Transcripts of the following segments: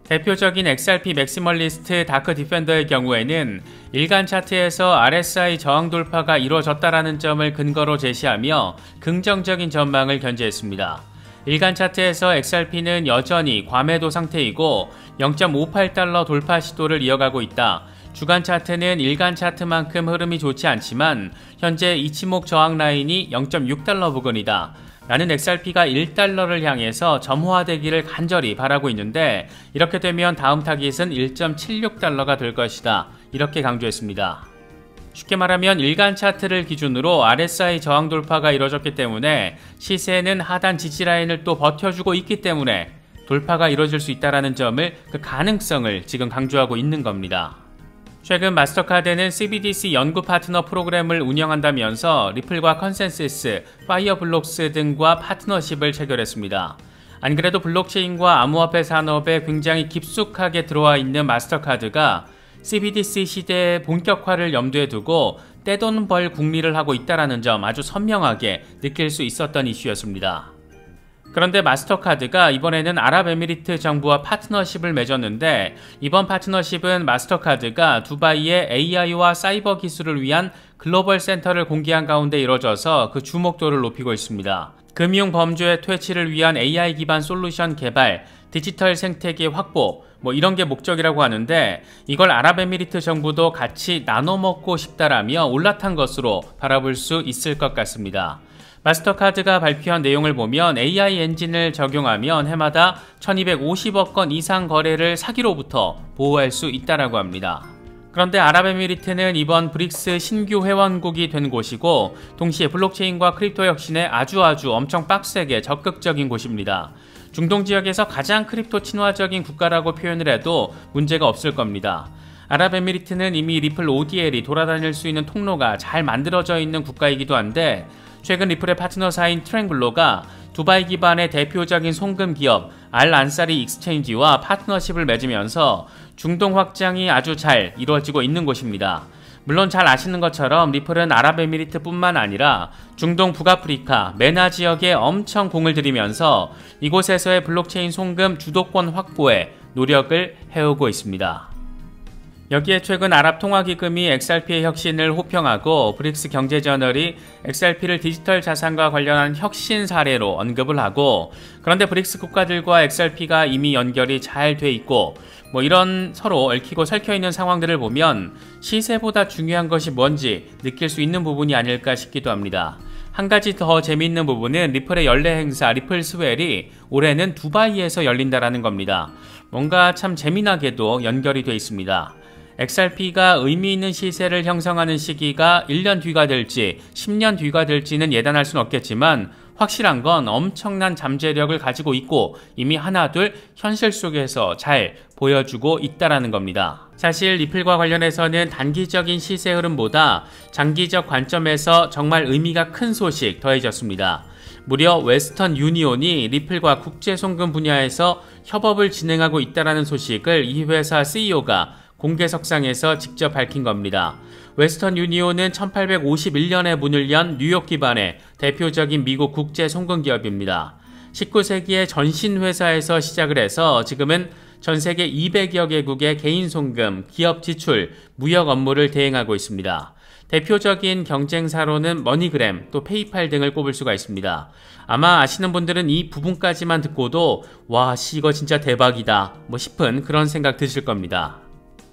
대표적인 XRP 맥시멀리스트 다크 디펜더의 경우에는 일간 차트에서 RSI 저항 돌파가 이루어졌다라는 점을 근거로 제시하며 긍정적인 전망을 견지했습니다. 일간 차트에서 XRP는 여전히 과매도 상태이고 0.58달러 돌파 시도를 이어가고 있다. 주간 차트는 일간 차트만큼 흐름이 좋지 않지만 현재 이치목 저항 라인이 0.6달러 부근이다. 나는 XRP가 1달러를 향해서 점호화되기를 간절히 바라고 있는데 이렇게 되면 다음 타깃은 1.76달러가 될 것이다. 이렇게 강조했습니다. 쉽게 말하면 일간 차트를 기준으로 RSI 저항 돌파가 이루어졌기 때문에 시세는 하단 지지 라인을 또 버텨주고 있기 때문에 돌파가 이루어질 수 있다는 점을 그 가능성을 지금 강조하고 있는 겁니다. 최근 마스터카드는 CBDC 연구 파트너 프로그램을 운영한다면서 리플과 컨센서스, 파이어블록스 등과 파트너십을 체결했습니다. 안 그래도 블록체인과 암호화폐 산업에 굉장히 깊숙하게 들어와 있는 마스터카드가 CBDC 시대의 본격화를 염두에 두고 떼돈 벌 궁리를 하고 있다는 점 아주 선명하게 느낄 수 있었던 이슈였습니다. 그런데 마스터카드가 이번에는 아랍에미리트 정부와 파트너십을 맺었는데 이번 파트너십은 마스터카드가 두바이에 AI와 사이버 기술을 위한 글로벌 센터를 공개한 가운데 이루어져서 그 주목도를 높이고 있습니다. 금융 범죄 퇴치를 위한 AI 기반 솔루션 개발, 디지털 생태계 확보, 이런 게 목적이라고 하는데 이걸 아랍에미리트 정부도 같이 나눠 먹고 싶다라며 올라탄 것으로 바라볼 수 있을 것 같습니다. 마스터카드가 발표한 내용을 보면 AI 엔진을 적용하면 해마다 1250억 건 이상 거래를 사기로부터 보호할 수 있다고 합니다. 그런데 아랍에미리트는 이번 브릭스 신규 회원국이 된 곳이고 동시에 블록체인과 크립토 혁신에 아주 엄청 빡세게 적극적인 곳입니다. 중동 지역에서 가장 크립토 친화적인 국가라고 표현을 해도 문제가 없을 겁니다. 아랍에미리트는 이미 리플 ODL이 돌아다닐 수 있는 통로가 잘 만들어져 있는 국가이기도 한데 최근 리플의 파트너사인 트랭글로가 두바이 기반의 대표적인 송금 기업 알안사리 익스체인지와 파트너십을 맺으면서 중동 확장이 아주 잘 이루어지고 있는 곳입니다. 물론 잘 아시는 것처럼 리플은 아랍에미리트뿐만 아니라 중동 북아프리카, 메나 지역에 엄청 공을 들이면서 이곳에서의 블록체인 송금 주도권 확보에 노력을 해오고 있습니다. 여기에 최근 아랍통화기금이 XRP의 혁신을 호평하고 브릭스 경제저널이 XRP를 디지털 자산과 관련한 혁신 사례로 언급을 하고 그런데 브릭스 국가들과 XRP가 이미 연결이 잘 돼 있고 이런 서로 얽히고 설켜있는 상황들을 보면 시세보다 중요한 것이 뭔지 느낄 수 있는 부분이 아닐까 싶기도 합니다. 한 가지 더 재미있는 부분은 리플의 연례 행사 리플 스웰이 올해는 두바이에서 열린다라는 겁니다. 뭔가 참 재미나게도 연결이 돼 있습니다. XRP가 의미 있는 시세를 형성하는 시기가 1년 뒤가 될지 10년 뒤가 될지는 예단할 수는 없겠지만 확실한 건 엄청난 잠재력을 가지고 있고 이미 하나둘 현실 속에서 잘 보여주고 있다는 겁니다. 사실 리플과 관련해서는 단기적인 시세 흐름보다 장기적 관점에서 정말 의미가 큰 소식 더해졌습니다. 무려 웨스턴 유니온이 리플과 국제송금 분야에서 협업을 진행하고 있다는 소식을 이 회사 CEO가 공개석상에서 직접 밝힌 겁니다. 웨스턴 유니온은 1851년에 문을 연 뉴욕 기반의 대표적인 미국 국제 송금 기업입니다. 19세기의 전신 회사에서 시작을 해서 지금은 전 세계 200여 개국의 개인 송금, 기업 지출, 무역 업무를 대행하고 있습니다. 대표적인 경쟁사로는 머니그램, 또 페이팔 등을 꼽을 수가 있습니다. 아마 아시는 분들은 이 부분까지만 듣고도 와, 이거 진짜 대박이다 싶은 그런 생각 드실 겁니다.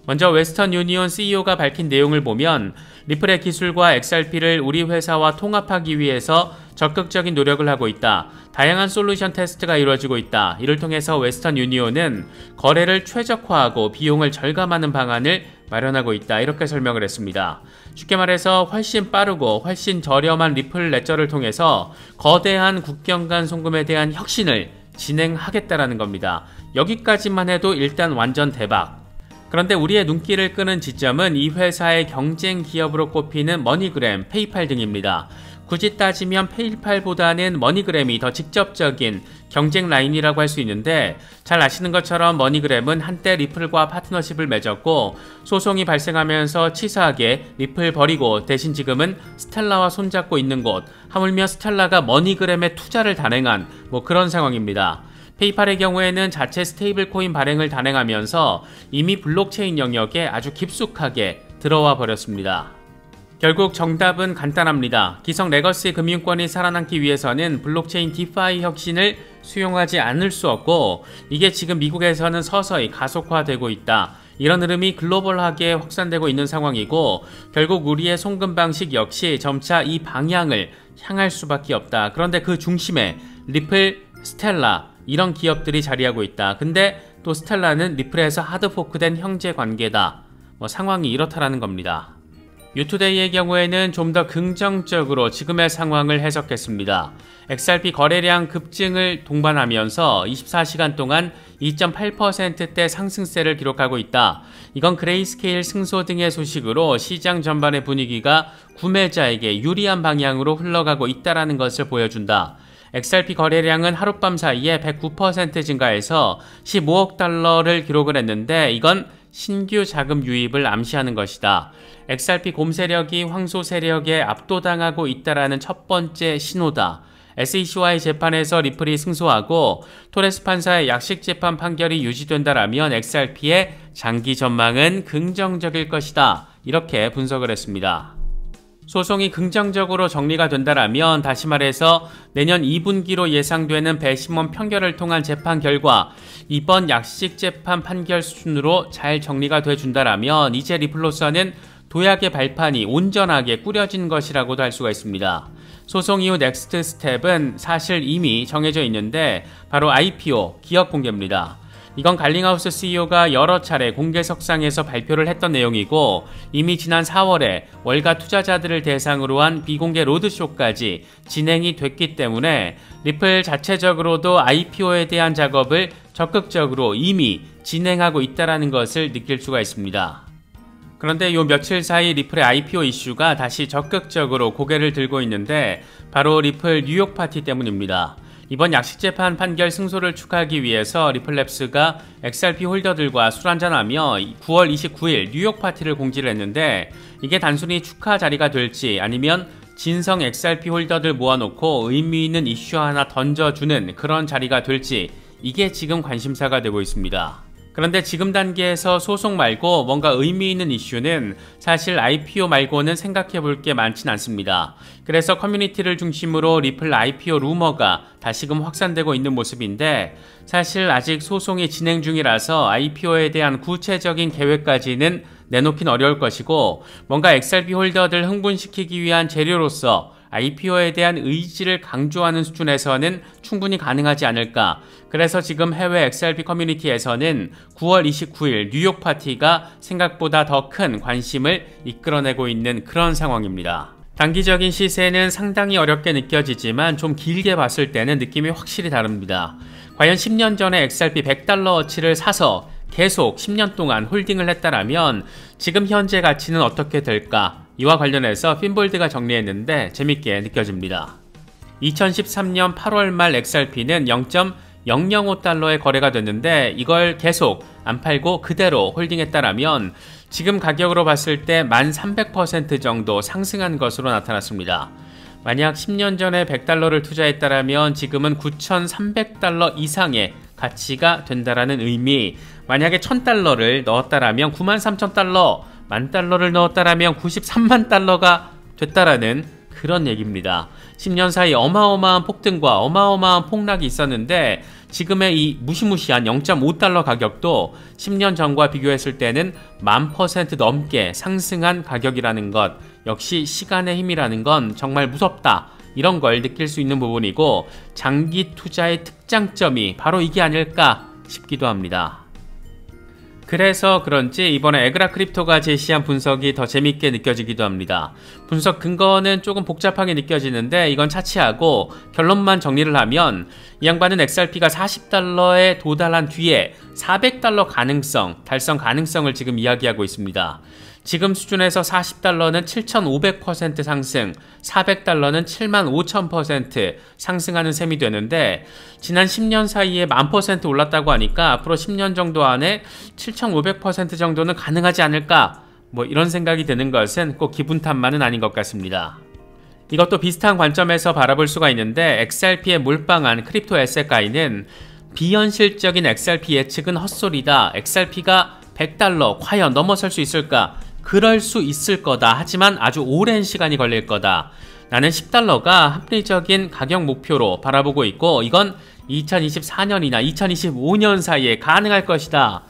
먼저 웨스턴 유니온 CEO가 밝힌 내용을 보면 리플의 기술과 XRP를 우리 회사와 통합하기 위해서 적극적인 노력을 하고 있다. 다양한 솔루션 테스트가 이루어지고 있다. 이를 통해서 웨스턴 유니온은 거래를 최적화하고 비용을 절감하는 방안을 마련하고 있다. 이렇게 설명을 했습니다. 쉽게 말해서 훨씬 빠르고 훨씬 저렴한 리플 레저를 통해서 거대한 국경 간 송금에 대한 혁신을 진행하겠다라는 겁니다. 여기까지만 해도 일단 완전 대박. 그런데 우리의 눈길을 끄는 지점은 이 회사의 경쟁 기업으로 꼽히는 머니그램, 페이팔 등입니다. 굳이 따지면 페이팔보다는 머니그램이 더 직접적인 경쟁 라인이라고 할 수 있는데 잘 아시는 것처럼 머니그램은 한때 리플과 파트너십을 맺었고 소송이 발생하면서 치사하게 리플 버리고 대신 지금은 스텔라와 손잡고 있는 곳, 하물며 스텔라가 머니그램에 투자를 단행한 그런 상황입니다. 페이팔의 경우에는 자체 스테이블 코인 발행을 단행하면서 이미 블록체인 영역에 아주 깊숙하게 들어와 버렸습니다. 결국 정답은 간단합니다. 기성 레거시 금융권이 살아남기 위해서는 블록체인 디파이 혁신을 수용하지 않을 수 없고, 이게 지금 미국에서는 서서히 가속화되고 있다. 이런 흐름이 글로벌하게 확산되고 있는 상황이고, 결국 우리의 송금 방식 역시 점차 이 방향을 향할 수밖에 없다. 그런데 그 중심에 리플, 스텔라 이런 기업들이 자리하고 있다. 근데 또 스텔라는 리플에서 하드포크된 형제 관계다. 상황이 이렇다라는 겁니다. 유투데이의 경우에는 좀 더 긍정적으로 지금의 상황을 해석했습니다. XRP 거래량 급증을 동반하면서 24시간 동안 2.8%대 상승세를 기록하고 있다. 이건 그레이스케일 승소 등의 소식으로 시장 전반의 분위기가 구매자에게 유리한 방향으로 흘러가고 있다는 것을 보여준다. XRP 거래량은 하룻밤 사이에 109% 증가해서 15억 달러를 기록을 했는데, 이건 신규 자금 유입을 암시하는 것이다. XRP 곰 세력이 황소 세력에 압도당하고 있다라는 첫 번째 신호다. SEC와의 재판에서 리플이 승소하고 토레스 판사의 약식 재판 판결이 유지된다라면 XRP의 장기 전망은 긍정적일 것이다. 이렇게 분석을 했습니다. 소송이 긍정적으로 정리가 된다라면, 다시 말해서 내년 2분기로 예상되는 배심원 판결을 통한 재판 결과 이번 약식 재판 판결 수준으로 잘 정리가 돼준다라면 이제 리플로서는 도약의 발판이 온전하게 꾸려진 것이라고도 할 수가 있습니다. 소송 이후 넥스트 스텝은 사실 이미 정해져 있는데 바로 IPO 기업 공개입니다. 이건 갈링하우스 CEO가 여러 차례 공개석상에서 발표를 했던 내용이고, 이미 지난 4월에 월가 투자자들을 대상으로 한 비공개 로드쇼까지 진행이 됐기 때문에 리플 자체적으로도 IPO에 대한 작업을 적극적으로 이미 진행하고 있다는 것을 느낄 수가 있습니다. 그런데 요 며칠 사이 리플의 IPO 이슈가 다시 적극적으로 고개를 들고 있는데 바로 리플 뉴욕 파티 때문입니다. 이번 약식재판 판결 승소를 축하하기 위해서 리플랩스가 XRP 홀더들과 술 한잔하며 9월 29일 뉴욕 파티를 공지를 했는데, 이게 단순히 축하 자리가 될지 아니면 진성 XRP 홀더들 모아놓고 의미 있는 이슈 하나 던져주는 그런 자리가 될지, 이게 지금 관심사가 되고 있습니다. 그런데 지금 단계에서 소송 말고 뭔가 의미 있는 이슈는 사실 IPO 말고는 생각해 볼 게 많진 않습니다. 그래서 커뮤니티를 중심으로 리플 IPO 루머가 다시금 확산되고 있는 모습인데, 사실 아직 소송이 진행 중이라서 IPO에 대한 구체적인 계획까지는 내놓긴 어려울 것이고, 뭔가 XRP 홀더들 흥분시키기 위한 재료로서 IPO에 대한 의지를 강조하는 수준에서는 충분히 가능하지 않을까. 그래서 지금 해외 XRP 커뮤니티에서는 9월 29일 뉴욕 파티가 생각보다 더 큰 관심을 이끌어내고 있는 그런 상황입니다. 단기적인 시세는 상당히 어렵게 느껴지지만 좀 길게 봤을 때는 느낌이 확실히 다릅니다. 과연 10년 전에 XRP 100달러어치를 사서 계속 10년 동안 홀딩을 했다라면 지금 현재 가치는 어떻게 될까? 이와 관련해서 핀볼드가 정리했는데 재밌게 느껴집니다. 2013년 8월 말 XRP는 0.005달러에 거래가 됐는데, 이걸 계속 안 팔고 그대로 홀딩했다라면 지금 가격으로 봤을 때 1300% 정도 상승한 것으로 나타났습니다. 만약 10년 전에 100달러를 투자했다라면 지금은 9300달러 이상의 가치가 된다라는 의미. 만약에 1000달러를 넣었다라면 93,000달러, 10,000달러를 넣었다라면 93만 달러가 됐다라는 그런 얘기입니다. 10년 사이 어마어마한 폭등과 어마어마한 폭락이 있었는데, 지금의 이 무시무시한 0.5달러 가격도 10년 전과 비교했을 때는 1000% 넘게 상승한 가격이라는 것, 역시 시간의 힘이라는 건 정말 무섭다, 이런 걸 느낄 수 있는 부분이고, 장기 투자의 특장점이 바로 이게 아닐까 싶기도 합니다. 그래서 그런지 이번에 에그라 크립토가 제시한 분석이 더 재밌게 느껴지기도 합니다. 분석 근거는 조금 복잡하게 느껴지는데 이건 차치하고 결론만 정리를 하면, 이 양반은 XRP가 40달러에 도달한 뒤에 400달러 가능성, 달성 가능성을 지금 이야기하고 있습니다. 지금 수준에서 40달러는 7500% 상승, 400달러는 75000% 상승하는 셈이 되는데, 지난 10년 사이에 1000% 올랐다고 하니까 앞으로 10년 정도 안에 7500% 정도는 가능하지 않을까, 이런 생각이 드는 것은 꼭 기분 탓만은 아닌 것 같습니다. 이것도 비슷한 관점에서 바라볼 수가 있는데, XRP의 몰빵한 크립토 에셋 가이는 비현실적인 XRP 예측은 헛소리다. XRP가 $100 과연 넘어설 수 있을까? 그럴 수 있을 거다. 하지만 아주 오랜 시간이 걸릴 거다. 나는 $10가 합리적인 가격 목표로 바라보고 있고 이건 2024년이나 2025년 사이에 가능할 것이다.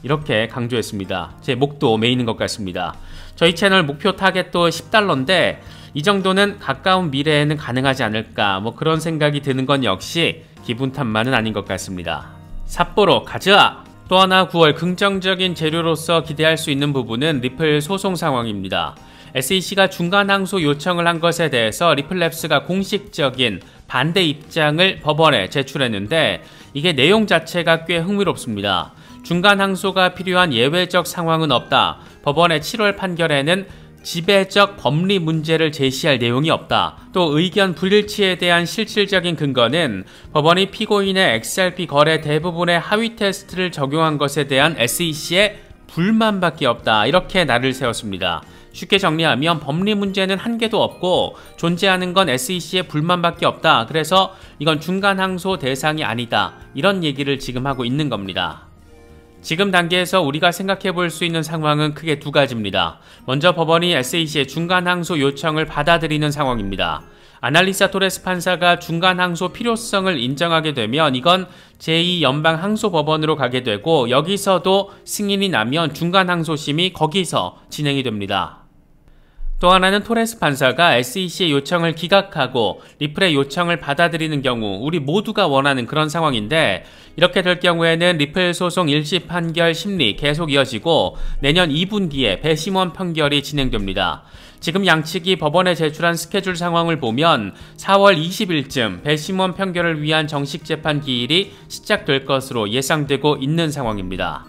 이렇게 강조했습니다. 제 목도 메이는 것 같습니다. 저희 채널 목표 타겟도 $10인데 이 정도는 가까운 미래에는 가능하지 않을까 그런 생각이 드는 건 역시 기분 탓만은 아닌 것 같습니다. 삿포로 가자! 또 하나 9월 긍정적인 재료로서 기대할 수 있는 부분은 리플 소송 상황입니다. SEC가 중간 항소 요청을 한 것에 대해서 리플랩스가 공식적인 반대 입장을 법원에 제출했는데 이게 내용 자체가 꽤 흥미롭습니다. 중간 항소가 필요한 예외적 상황은 없다. 법원의 7월 판결에는 지배적 법리 문제를 제시할 내용이 없다. 또 의견 불일치에 대한 실질적인 근거는 법원이 피고인의 XRP 거래 대부분의 하위 테스트를 적용한 것에 대한 SEC의 불만밖에 없다. 이렇게 날을 세웠습니다. 쉽게 정리하면 법리 문제는 한 개도 없고 존재하는 건 SEC의 불만밖에 없다. 그래서 이건 중간 항소 대상이 아니다. 이런 얘기를 지금 하고 있는 겁니다. 지금 단계에서 우리가 생각해 볼 수 있는 상황은 크게 두 가지입니다. 먼저 법원이 SEC의 중간 항소 요청을 받아들이는 상황입니다. 아날리사 토레스 판사가 중간 항소 필요성을 인정하게 되면 이건 제2연방항소법원으로 가게 되고 여기서도 승인이 나면 중간 항소심이 거기서 진행이 됩니다. 또 하나는 토레스 판사가 SEC의 요청을 기각하고 리플의 요청을 받아들이는 경우 우리 모두가 원하는 그런 상황인데 이렇게 될 경우에는 리플 소송 1심 판결 심리 계속 이어지고 내년 2분기에 배심원 판결이 진행됩니다. 지금 양측이 법원에 제출한 스케줄 상황을 보면 4월 20일쯤 배심원 판결을 위한 정식 재판 기일이 시작될 것으로 예상되고 있는 상황입니다.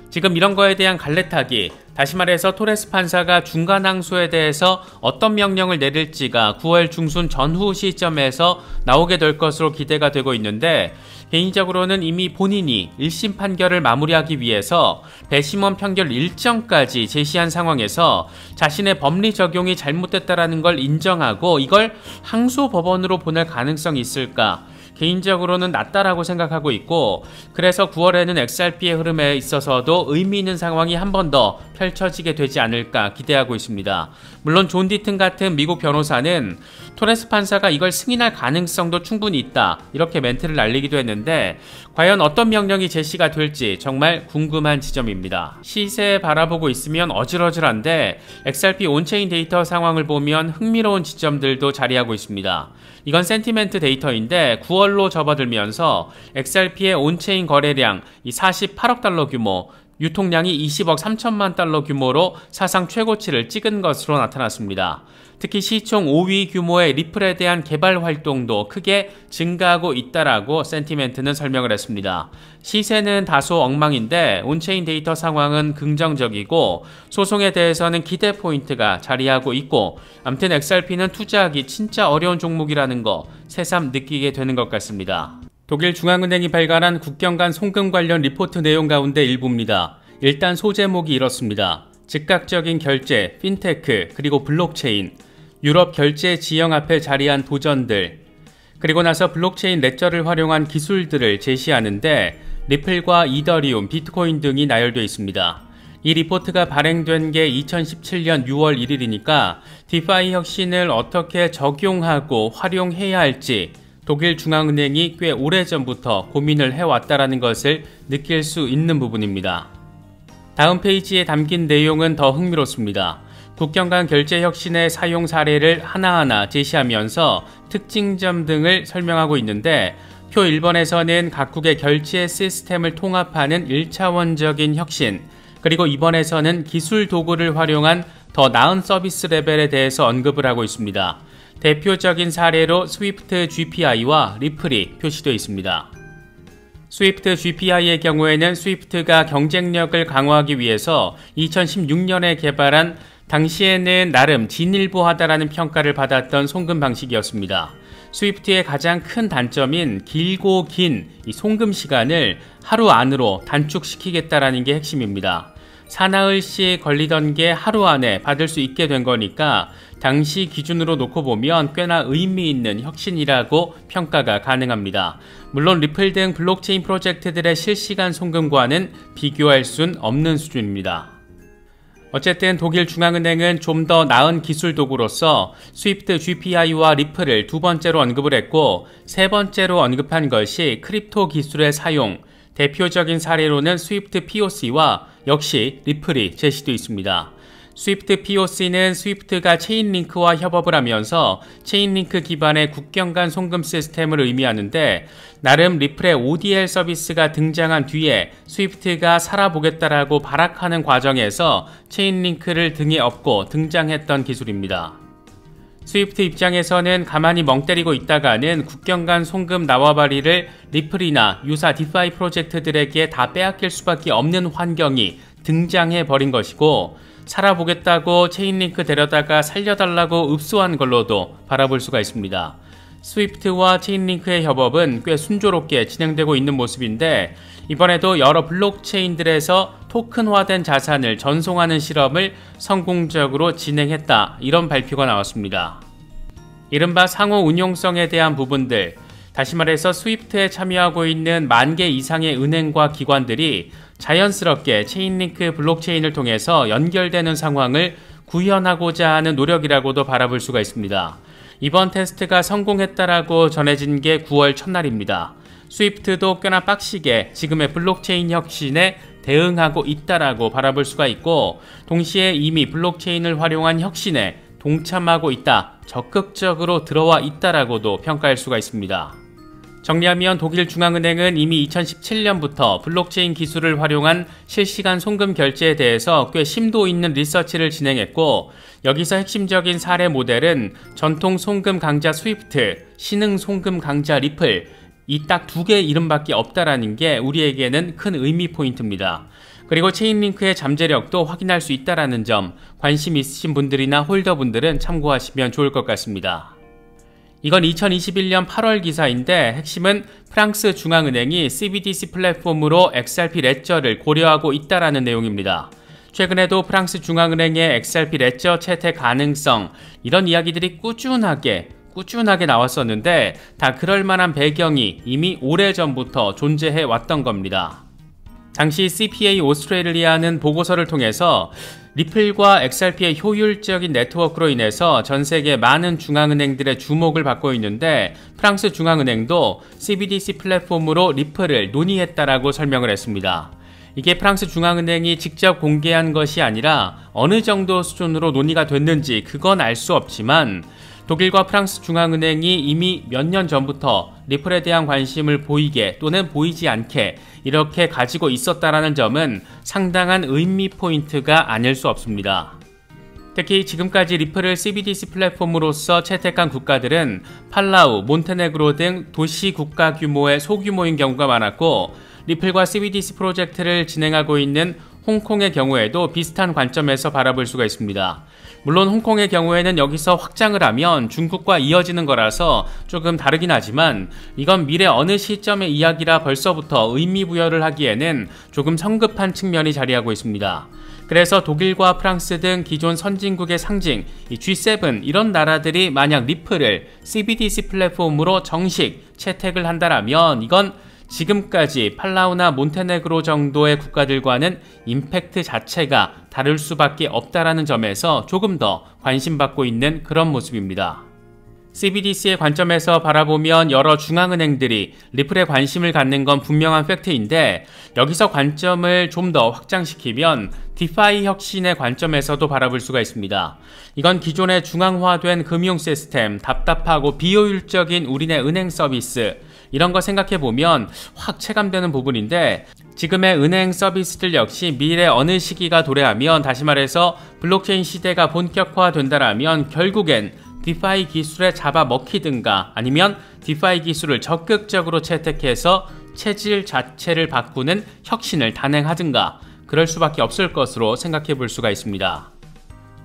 지금 이런 거에 대한 갈래타기, 다시 말해서 토레스 판사가 중간 항소에 대해서 어떤 명령을 내릴지가 9월 중순 전후 시점에서 나오게 될 것으로 기대가 되고 있는데 개인적으로는 이미 본인이 1심 판결을 마무리하기 위해서 배심원 판결 일정까지 제시한 상황에서 자신의 법리 적용이 잘못됐다는 걸 인정하고 이걸 항소법원으로 보낼 가능성이 있을까? 개인적으로는 낮다라고 생각하고 있고 그래서 9월에는 XRP의 흐름에 있어서도 의미 있는 상황이 한 번 더 펼쳐지게 되지 않을까 기대하고 있습니다. 물론 존 디튼 같은 미국 변호사는 토레스 판사가 이걸 승인할 가능성도 충분히 있다 이렇게 멘트를 날리기도 했는데 과연 어떤 명령이 제시가 될지 정말 궁금한 지점입니다. 시세 바라보고 있으면 어질어질한데 XRP 온체인 데이터 상황을 보면 흥미로운 지점들도 자리하고 있습니다. 이건 센티멘트 데이터인데 9월로 접어들면서 XRP의 온체인 거래량 48억 달러 규모, 유통량이 20억 3천만 달러 규모로 사상 최고치를 찍은 것으로 나타났습니다. 특히 시총 5위 규모의 리플에 대한 개발 활동도 크게 증가하고 있다라고 센티멘트는 설명을 했습니다. 시세는 다소 엉망인데 온체인 데이터 상황은 긍정적이고 소송에 대해서는 기대 포인트가 자리하고 있고 암튼 XRP는 투자하기 진짜 어려운 종목이라는 거 새삼 느끼게 되는 것 같습니다. 독일 중앙은행이 발간한 국경 간 송금 관련 리포트 내용 가운데 일부입니다. 일단 소제목이 이렇습니다. 즉각적인 결제, 핀테크, 그리고 블록체인, 유럽 결제 지형 앞에 자리한 도전들, 그리고 나서 블록체인 레저를 활용한 기술들을 제시하는데 리플과 이더리움, 비트코인 등이 나열되어 있습니다. 이 리포트가 발행된 게 2017년 6월 1일이니까 디파이 혁신을 어떻게 적용하고 활용해야 할지 독일 중앙은행이 꽤 오래전부터 고민을 해왔다는 것을 느낄 수 있는 부분입니다. 다음 페이지에 담긴 내용은 더 흥미롭습니다. 국경 간 결제 혁신의 사용 사례를 하나하나 제시하면서 특징점 등을 설명하고 있는데 표 1번에서는 각국의 결제 시스템을 통합하는 1차원적인 혁신, 그리고 2번에서는 기술 도구를 활용한 더 나은 서비스 레벨에 대해서 언급을 하고 있습니다. 대표적인 사례로 스위프트 GPI와 리플이 표시되어 있습니다. 스위프트 GPI의 경우에는 스위프트가 경쟁력을 강화하기 위해서 2016년에 개발한 당시에는 나름 진일보하다라는 평가를 받았던 송금 방식이었습니다. 스위프트의 가장 큰 단점인 길고 긴 이 송금 시간을 하루 안으로 단축시키겠다라는 게 핵심입니다. 사나흘씩 걸리던 게 하루 안에 받을 수 있게 된 거니까 당시 기준으로 놓고 보면 꽤나 의미 있는 혁신이라고 평가가 가능합니다. 물론 리플 등 블록체인 프로젝트들의 실시간 송금과는 비교할 순 없는 수준입니다. 어쨌든 독일 중앙은행은 좀 더 나은 기술 도구로서 스위프트 GPI와 리플을 두 번째로 언급을 했고, 세 번째로 언급한 것이 크립토 기술의 사용, 대표적인 사례로는 스위프트 POC와 역시 리플이 제시되어 있습니다. 스위프트 POC는 스위프트가 체인링크와 협업을 하면서 체인링크 기반의 국경 간 송금 시스템을 의미하는데, 나름 리플의 ODL 서비스가 등장한 뒤에 스위프트가 살아보겠다라고 발악하는 과정에서 체인링크를 등에 업고 등장했던 기술입니다. 스위프트 입장에서는 가만히 멍 때리고 있다가는 국경 간 송금 나와바리를 리플이나 유사 디파이 프로젝트들에게 다 빼앗길 수밖에 없는 환경이 등장해 버린 것이고, 살아보겠다고 체인링크 데려다가 살려달라고 읍소한 걸로도 바라볼 수가 있습니다. 스위프트와 체인링크의 협업은 꽤 순조롭게 진행되고 있는 모습인데, 이번에도 여러 블록체인들에서 토큰화된 자산을 전송하는 실험을 성공적으로 진행했다, 이런 발표가 나왔습니다. 이른바 상호 운용성에 대한 부분들, 다시 말해서 스위프트에 참여하고 있는 10,000개 이상의 은행과 기관들이 자연스럽게 체인링크 블록체인을 통해서 연결되는 상황을 구현하고자 하는 노력이라고도 바라볼 수가 있습니다. 이번 테스트가 성공했다라고 전해진 게 9월 첫날입니다. 스위프트도 꽤나 빡시게 지금의 블록체인 혁신에 대응하고 있다라고 바라볼 수가 있고, 동시에 이미 블록체인을 활용한 혁신에 동참하고 있다, 적극적으로 들어와 있다라고도 평가할 수가 있습니다. 정리하면 독일 중앙은행은 이미 2017년부터 블록체인 기술을 활용한 실시간 송금 결제에 대해서 꽤 심도 있는 리서치를 진행했고, 여기서 핵심적인 사례 모델은 전통 송금 강자 스위프트, 신흥 송금 강자 리플, 이 딱 두 개의 이름밖에 없다라는 게 우리에게는 큰 의미 포인트입니다. 그리고 체인링크의 잠재력도 확인할 수 있다라는 점, 관심 있으신 분들이나 홀더분들은 참고하시면 좋을 것 같습니다. 이건 2021년 8월 기사인데, 핵심은 프랑스 중앙은행이 CBDC 플랫폼으로 XRP 레저를 고려하고 있다라는 내용입니다. 최근에도 프랑스 중앙은행의 XRP 레저 채택 가능성, 이런 이야기들이 꾸준하게 나왔었는데, 다 그럴 만한 배경이 이미 오래전부터 존재해 왔던 겁니다. 당시 CPA 오스트레일리아는 보고서를 통해서 리플과 XRP의 효율적인 네트워크로 인해서 전 세계 많은 중앙은행들의 주목을 받고 있는데, 프랑스 중앙은행도 CBDC 플랫폼으로 리플을 논의했다라고 설명을 했습니다. 이게 프랑스 중앙은행이 직접 공개한 것이 아니라 어느 정도 수준으로 논의가 됐는지 그건 알 수 없지만, 독일과 프랑스 중앙은행이 이미 몇 년 전부터 리플에 대한 관심을 보이게 또는 보이지 않게 이렇게 가지고 있었다라는 점은 상당한 의미 포인트가 아닐 수 없습니다. 특히 지금까지 리플을 CBDC 플랫폼으로서 채택한 국가들은 팔라우, 몬테네그로 등 도시 국가 규모의 소규모인 경우가 많았고, 리플과 CBDC 프로젝트를 진행하고 있는 홍콩의 경우에도 비슷한 관점에서 바라볼 수가 있습니다. 물론 홍콩의 경우에는 여기서 확장을 하면 중국과 이어지는 거라서 조금 다르긴 하지만, 이건 미래 어느 시점의 이야기라 벌써부터 의미 부여를 하기에는 조금 성급한 측면이 자리하고 있습니다. 그래서 독일과 프랑스 등 기존 선진국의 상징, 이 G7 이런 나라들이 만약 리플을 CBDC 플랫폼으로 정식 채택을 한다라면, 이건 지금까지 팔라우나 몬테네그로 정도의 국가들과는 임팩트 자체가 다를 수밖에 없다라는 점에서 조금 더 관심받고 있는 그런 모습입니다. CBDC의 관점에서 바라보면 여러 중앙은행들이 리플에 관심을 갖는 건 분명한 팩트인데, 여기서 관점을 좀 더 확장시키면 디파이 혁신의 관점에서도 바라볼 수가 있습니다. 이건 기존의 중앙화된 금융 시스템, 답답하고 비효율적인 우리네 은행 서비스, 이런 거 생각해보면 확 체감되는 부분인데, 지금의 은행 서비스들 역시 미래 어느 시기가 도래하면, 다시 말해서 블록체인 시대가 본격화된다라면 결국엔 디파이 기술에 잡아먹히든가 아니면 디파이 기술을 적극적으로 채택해서 체질 자체를 바꾸는 혁신을 단행하든가 그럴 수밖에 없을 것으로 생각해 볼 수가 있습니다.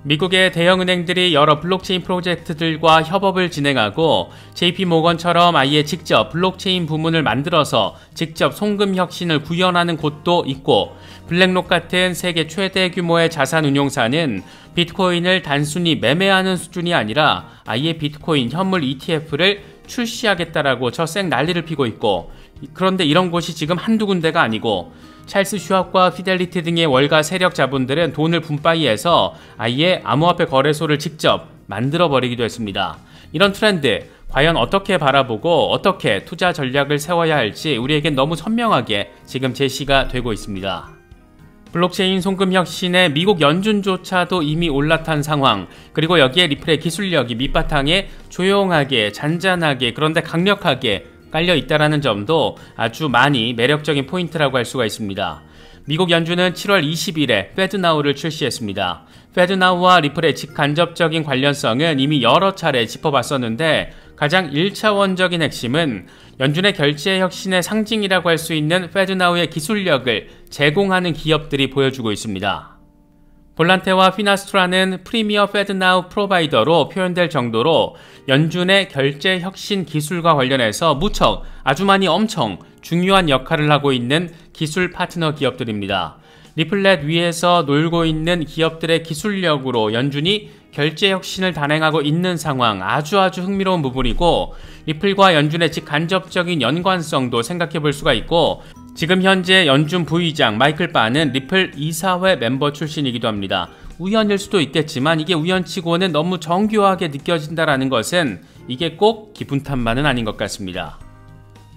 미국의 대형은행들이 여러 블록체인 프로젝트들과 협업을 진행하고 JP모건처럼 아예 직접 블록체인 부문을 만들어서 직접 송금 혁신을 구현하는 곳도 있고, 블랙록 같은 세계 최대 규모의 자산 운용사는 비트코인을 단순히 매매하는 수준이 아니라 아예 비트코인 현물 ETF를 출시하겠다라고 저 쌩 난리를 피고 있고, 그런데 이런 곳이 지금 한두 군데가 아니고 찰스 슈왑과 피델리티 등의 월가 세력 자본들은 돈을 분바이해서 아예 암호화폐 거래소를 직접 만들어버리기도 했습니다. 이런 트렌드 과연 어떻게 바라보고 어떻게 투자 전략을 세워야 할지 우리에겐 너무 선명하게 지금 제시가 되고 있습니다. 블록체인 송금 혁신에 미국 연준조차도 이미 올라탄 상황, 그리고 여기에 리플의 기술력이 밑바탕에 조용하게 잔잔하게 그런데 강력하게 깔려 있다라는 점도 아주 많이 매력적인 포인트라고 할 수가 있습니다. 미국 연준은 7월 20일에 페드나우를 출시했습니다. 페드나우와 리플의 직간접적인 관련성은 이미 여러 차례 짚어봤었는데, 가장 1차원적인 핵심은 연준의 결제 혁신의 상징이라고 할 수 있는 페드나우의 기술력을 제공하는 기업들이 보여주고 있습니다. 볼란테와 피나스트라는 프리미어 페드나우 프로바이더로 표현될 정도로 연준의 결제 혁신 기술과 관련해서 무척 아주 많이 엄청 중요한 역할을 하고 있는 기술 파트너 기업들입니다. 리플렛 위에서 놀고 있는 기업들의 기술력으로 연준이 결제 혁신을 단행하고 있는 상황, 아주 흥미로운 부분이고, 리플과 연준의 직간접적인 연관성도 생각해 볼 수가 있고, 지금 현재 연준 부의장 마이클 바는 리플 이사회 멤버 출신이기도 합니다. 우연일 수도 있겠지만 이게 우연치고는 너무 정교하게 느껴진다라는 것은 이게 꼭 기분 탓만은 아닌 것 같습니다.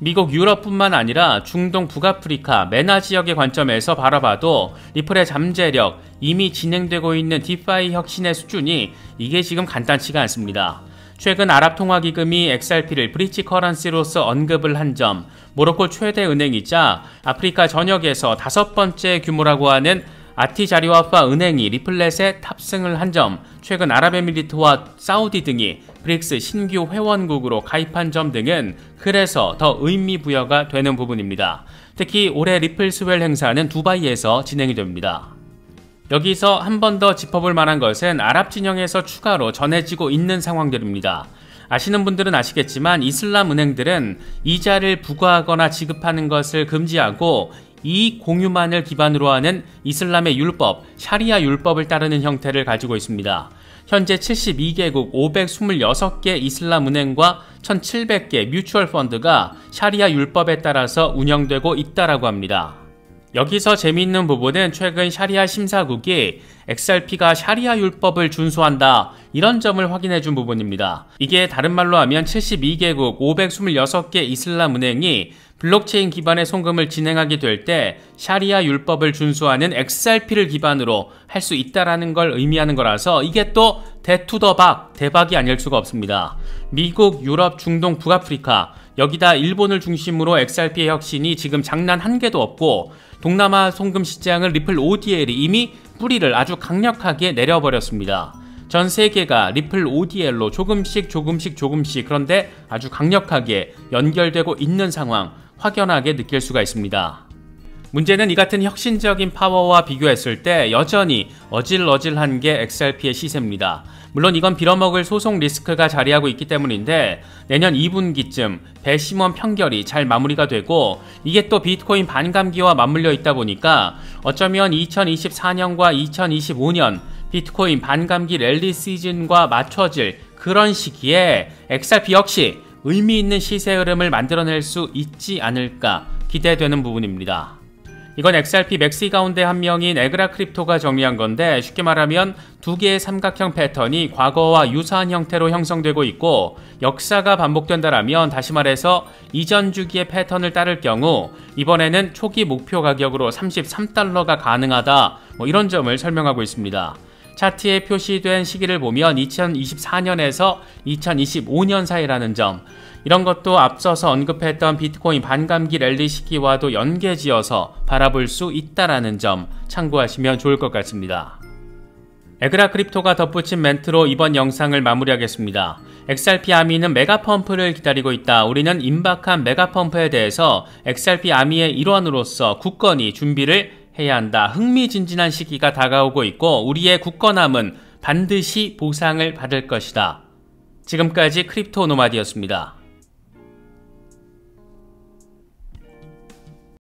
미국 유럽뿐만 아니라 중동 북아프리카 메나 지역의 관점에서 바라봐도 리플의 잠재력, 이미 진행되고 있는 디파이 혁신의 수준이 이게 지금 간단치가 않습니다. 최근 아랍통화기금이 XRP를 브릿지 커런시로서 언급을 한 점, 모로코 최대 은행이자 아프리카 전역에서 5번째 규모라고 하는 아티자리와파 은행이 리플렛에 탑승을 한 점, 최근 아랍에미리트와 사우디 등이 브릭스 신규 회원국으로 가입한 점 등은 그래서 더 의미 부여가 되는 부분입니다. 특히 올해 리플 스웰 행사는 두바이에서 진행이 됩니다. 여기서 한 번 더 짚어볼 만한 것은 아랍 진영에서 추가로 전해지고 있는 상황들입니다. 아시는 분들은 아시겠지만 이슬람 은행들은 이자를 부과하거나 지급하는 것을 금지하고 이익 공유만을 기반으로 하는 이슬람의 율법, 샤리아 율법을 따르는 형태를 가지고 있습니다. 현재 72개국 526개 이슬람 은행과 1700개 뮤추얼 펀드가 샤리아 율법에 따라서 운영되고 있다라고 합니다. 여기서 재미있는 부분은 최근 샤리아 심사국이 XRP가 샤리아 율법을 준수한다, 이런 점을 확인해 준 부분입니다. 이게 다른 말로 하면 72개국 526개 이슬람 은행이 블록체인 기반의 송금을 진행하게 될 때 샤리아 율법을 준수하는 XRP를 기반으로 할 수 있다라는 걸 의미하는 거라서 이게 또 대투더박, 대박이 아닐 수가 없습니다. 미국, 유럽, 중동, 북아프리카, 여기다 일본을 중심으로 XRP의 혁신이 지금 장난 한 개도 없고, 동남아 송금 시장을 리플 ODL이 이미 뿌리를 아주 강력하게 내려버렸습니다. 전 세계가 리플 ODL로 조금씩 그런데 아주 강력하게 연결되고 있는 상황, 확연하게 느낄 수가 있습니다. 문제는 이 같은 혁신적인 파워와 비교했을 때 여전히 어질어질한 게 XRP의 시세입니다. 물론 이건 빌어먹을 소송 리스크가 자리하고 있기 때문인데, 내년 2분기쯤 배심원 평결이 잘 마무리가 되고 이게 또 비트코인 반감기와 맞물려 있다 보니까 어쩌면 2024년과 2025년 비트코인 반감기 랠리 시즌과 맞춰질 그런 시기에 XRP 역시 의미 있는 시세 흐름을 만들어낼 수 있지 않을까 기대되는 부분입니다. 이건 XRP 맥시 가운데 한 명인 에그라 크립토가 정리한 건데, 쉽게 말하면 두 개의 삼각형 패턴이 과거와 유사한 형태로 형성되고 있고, 역사가 반복된다라면 다시 말해서 이전 주기의 패턴을 따를 경우 이번에는 초기 목표 가격으로 33달러가 가능하다, 이런 점을 설명하고 있습니다. 차트에 표시된 시기를 보면 2024년에서 2025년 사이라는 점, 이런 것도 앞서서 언급했던 비트코인 반감기 랠리 시기와도 연계지어서 바라볼 수 있다라는 점 참고하시면 좋을 것 같습니다. 에그라 크립토가 덧붙인 멘트로 이번 영상을 마무리하겠습니다. XRP 아미는 메가펌프를 기다리고 있다. 우리는 임박한 메가펌프에 대해서 XRP 아미의 일원으로서 굳건히 준비를 해야 한다. 흥미진진한 시기가 다가오고 있고, 우리의 굳건함은 반드시 보상을 받을 것이다. 지금까지 크립토 노마디였습니다.